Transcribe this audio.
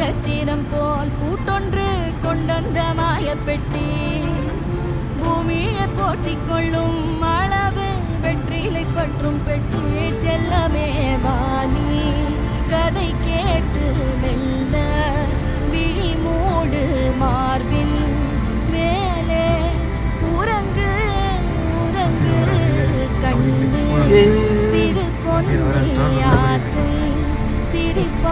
நட்சத்திரம் போல் பூட்டொன்று கொண்டந்த மாயப்பெட்டி பூமியை போட்டிக் கொள்ளும் அளவு வெற்றிலை பற்றும் பெட்டி செல்லமே வாணி கதை கேட்டு மெல்ல விழி மூடு மார்பின்